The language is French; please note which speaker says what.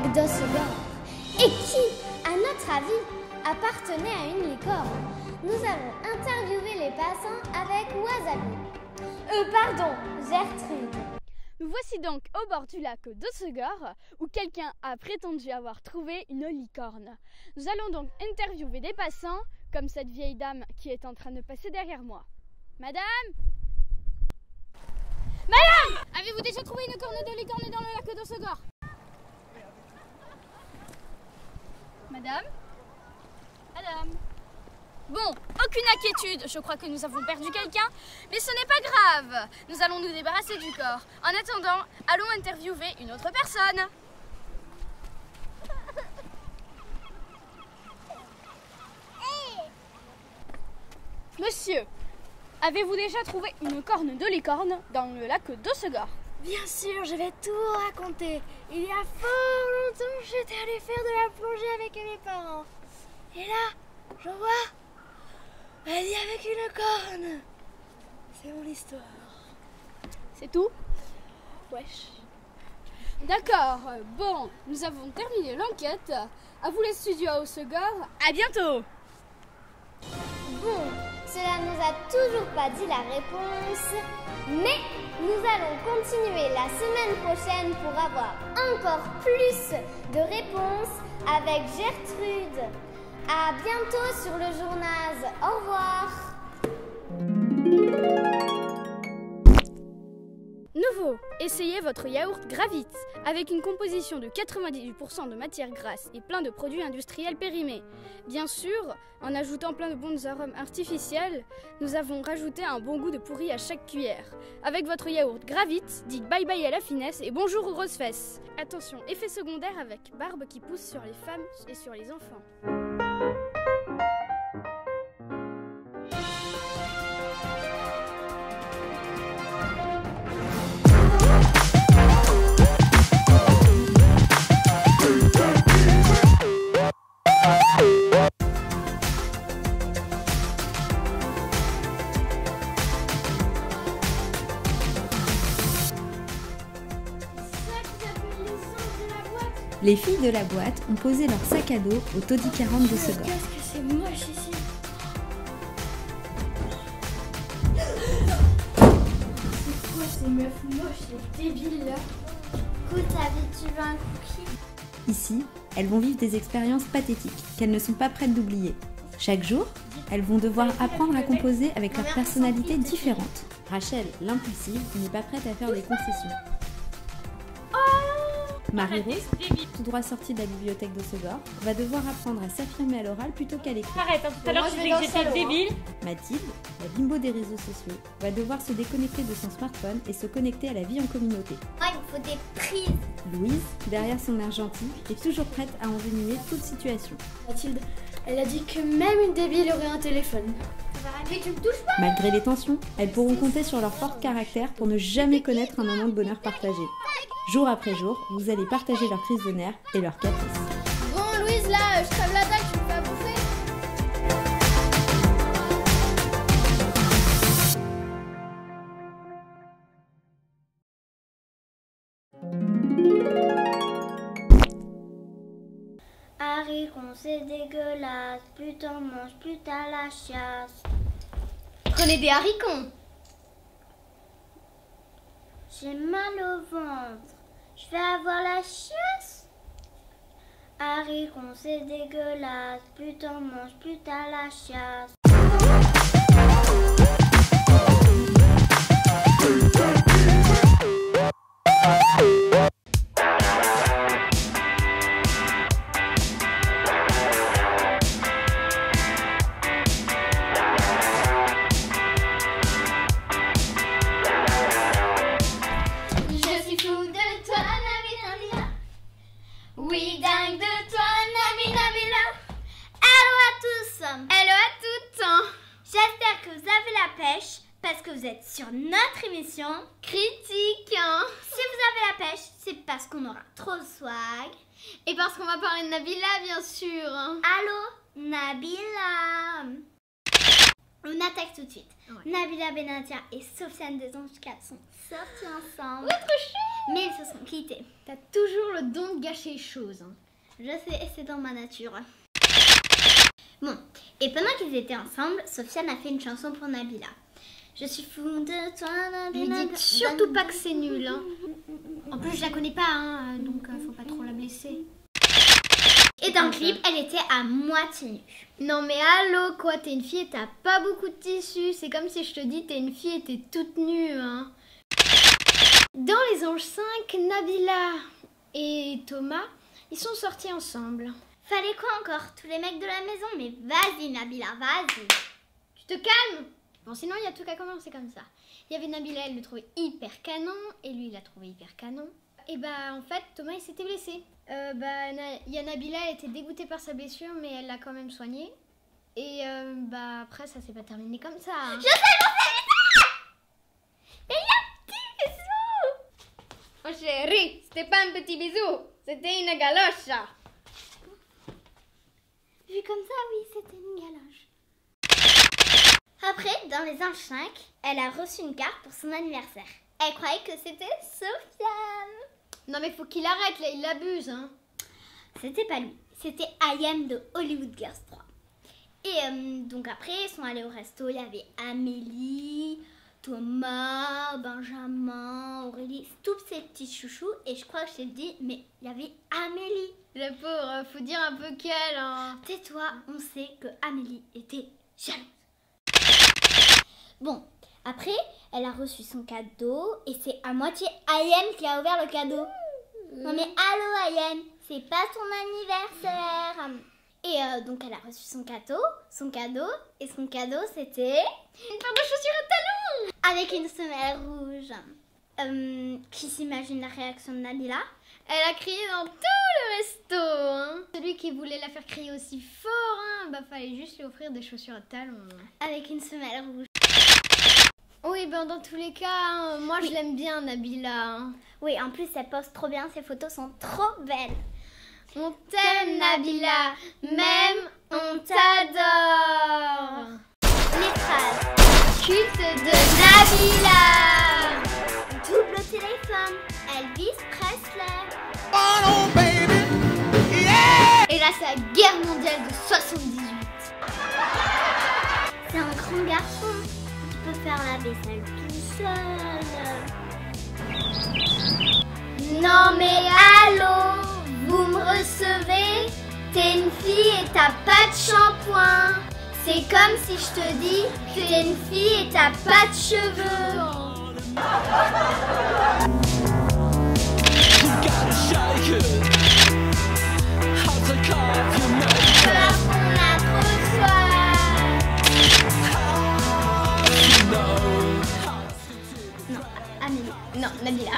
Speaker 1: lac d'Ossegor et qui, à notre avis, appartenait à une licorne. Nous allons interviewer les passants avec Wasabi. Pardon, Gertrude.
Speaker 2: Nous voici donc au bord du lac d'Ossegor où quelqu'un a prétendu avoir trouvé une licorne. Nous allons donc interviewer des passants comme cette vieille dame qui est en train de passer derrière moi. Madame ? Madame ! Avez-vous déjà trouvé une corne de licorne dans le lac d'Ossegor ? Madame ? Madame ? Bon, aucune inquiétude, je crois que nous avons perdu quelqu'un, mais ce n'est pas grave. Nous allons nous débarrasser du corps. En attendant, allons interviewer une autre personne. Monsieur, avez-vous déjà trouvé une corne de licorne dans le lac d'Ossegor ?
Speaker 3: Bien sûr, je vais tout raconter. Il y a fort longtemps, j'étais allée faire de la plongée avec mes parents. Et là, je vois, elle y avec une corne. C'est mon histoire.
Speaker 2: C'est tout ? Wesh. D'accord, bon, nous avons terminé l'enquête. À vous les studios à Ossegor, à bientôt.
Speaker 1: Bon, cela nous a toujours pas dit la réponse, mais nous allons continuer la semaine prochaine pour avoir encore plus de réponses avec Gertrude. À bientôt sur le journal. Au revoir.
Speaker 2: Nouveau, essayez votre yaourt Gravit avec une composition de 98% de matière grasse et plein de produits industriels périmés. Bien sûr, en ajoutant plein de bons arômes artificiels, nous avons rajouté un bon goût de pourri à chaque cuillère. Avec votre yaourt Gravit, dites bye bye à la finesse et bonjour aux grosses fesses. Attention, effet secondaire avec barbe qui pousse sur les femmes et sur les enfants.
Speaker 4: Les filles de la boîte ont posé leur sac à dos au taudis 40 d'Ossegor.
Speaker 3: Qu'est-ce que c'est moche ici. C'est quoi ces meufs moches et débiles là?
Speaker 1: Écoute, tu veux un cookie?
Speaker 4: Ici, elles vont vivre des expériences pathétiques qu'elles ne sont pas prêtes d'oublier. Chaque jour, elles vont devoir apprendre à composer avec leurs personnalités différentes. Rachel, l'impulsive, n'est pas prête à faire des concessions. Marie-Rose, tout droit sortie de la bibliothèque d'Ossegor, va devoir apprendre à s'affirmer à l'oral plutôt qu'à l'écrit.
Speaker 5: Arrête, tout à l'heure tu disais que j'étais débile.
Speaker 4: Mathilde, la bimbo des réseaux sociaux, va devoir se déconnecter de son smartphone et se connecter à la vie en communauté.
Speaker 1: Moi, il me faut des prises.
Speaker 4: Louise, derrière son air gentil, est toujours prête à envenimer toute situation.
Speaker 3: Mathilde, elle a dit que même une débile aurait un téléphone.
Speaker 1: Mais tu me touches pas.
Speaker 4: Malgré les tensions, elles pourront compter sur leur fort caractère pour ne jamais connaître un moment de bonheur partagé. Jour après jour, vous allez partager leurs crises de nerfs et leurs caprices.
Speaker 1: Bon, Louise, là, je crève la dalle, tu me fais à bouffer.
Speaker 6: Haricots, c'est dégueulasse, plus t'en manges, plus t'as la chasse.
Speaker 1: Prenez des haricots.
Speaker 6: J'ai mal au ventre, je vais avoir la chasse. Haricots, c'est dégueulasse, plus t'en manges, plus t'as la chasse.
Speaker 1: Oui, dingue de toi, Nabi Nabila. Hello à tous. Hello à toutes. J'espère que vous avez la pêche parce que vous êtes sur notre émission Critique. Si vous avez la pêche, c'est parce qu'on aura trop de swag. Et parce qu'on va parler de Nabila, bien sûr. Allô, Nabila. On attaque tout de suite.
Speaker 3: Ouais.
Speaker 1: Nabila Benatia et Sofiane des Anges 4 sont sortis ensemble.
Speaker 3: Oh, trop chou!
Speaker 1: Mais ils se sont quittés.
Speaker 3: T'as toujours le don de gâcher les choses. Hein.
Speaker 1: Je sais, c'est dans ma nature. Bon, et pendant qu'ils étaient ensemble, Sofiane a fait une chanson pour Nabila. Je suis fou de toi, Nabila.
Speaker 3: Lui dites surtout pas que c'est nul. Hein. En plus, je la connais pas, hein, donc faut pas trop la blesser.
Speaker 1: Et dans le clip, elle était à moitié nue.
Speaker 3: Non mais allô quoi, t'es une fille et t'as pas beaucoup de tissu. C'est comme si je te dis t'es une fille et t'es toute nue. Hein. Dans Les Anges 5, Nabila et Thomas, ils sont sortis ensemble.
Speaker 1: Fallait quoi encore? Tous les mecs de la maison? Mais vas-y Nabila, vas-y.
Speaker 3: Tu te calmes? Bon sinon il y a tout qu'à commencer comme ça. Il y avait Nabila, elle le trouvait hyper canon et lui il l'a trouvé hyper canon. Et bah en fait Thomas il s'était blessé. Il y a Nabila, elle était dégoûtée par sa blessure mais elle l'a quand même soigné. Et après ça s'est pas terminé comme ça. Hein.
Speaker 1: Je sais, mais il y a un petit bisou.
Speaker 3: Oh chérie, c'était pas un petit bisou, c'était une galoche.
Speaker 1: Vu comme ça, oui, c'était une galoche. Après, dans Les Anges 5, elle a reçu une carte pour son anniversaire. Elle croyait que c'était Sofiane.
Speaker 3: Non mais faut qu'il arrête là, il l'abuse hein.
Speaker 1: C'était pas lui, c'était I.M de Hollywood Girls 3. Et donc après, ils sont allés au resto, il y avait Amélie, Thomas, Benjamin, Aurélie, tous ces petits chouchous. Et je crois que je t'ai dit, mais il y avait Amélie.
Speaker 3: La pauvre, faut dire un peu qu'elle hein.
Speaker 1: Tais-toi, on sait que Amélie était jalouse. Bon, après, elle a reçu son cadeau et c'est à moitié I.M qui a ouvert le cadeau. Non mais allô I.M, c'est pas ton anniversaire. Et donc elle a reçu son cadeau et son cadeau c'était
Speaker 3: une paire de chaussures à talons
Speaker 1: avec une semelle rouge. Qui s'imagine la réaction de Nabila?
Speaker 3: Elle a crié dans tout le resto hein. Celui qui voulait la faire crier aussi fort hein, bah fallait juste lui offrir des chaussures à talons.
Speaker 1: Avec une semelle rouge.
Speaker 3: Oui ben dans tous les cas, hein, moi je l'aime bien Nabila hein.
Speaker 1: Oui en plus elle pose trop bien, ses photos sont trop belles.
Speaker 3: On t'aime Nabila, même on t'adore.
Speaker 1: Les phrases
Speaker 3: Culte de Nabila.
Speaker 1: Double téléphone, Elvis Presley.
Speaker 7: Oh baby, yeah!
Speaker 3: Et là c'est la guerre mondiale de 78.
Speaker 1: C'est un grand garçon qui peut faire la vaisselle tout seul.
Speaker 3: Non mais allô, vous me recevez? T'es une fille et t'as pas de shampoing. C'est comme si je te dis que t'es une fille et t'as pas de cheveux. Parce qu'on a trop soif.
Speaker 1: Non, Amélie.
Speaker 3: Non, Nabila.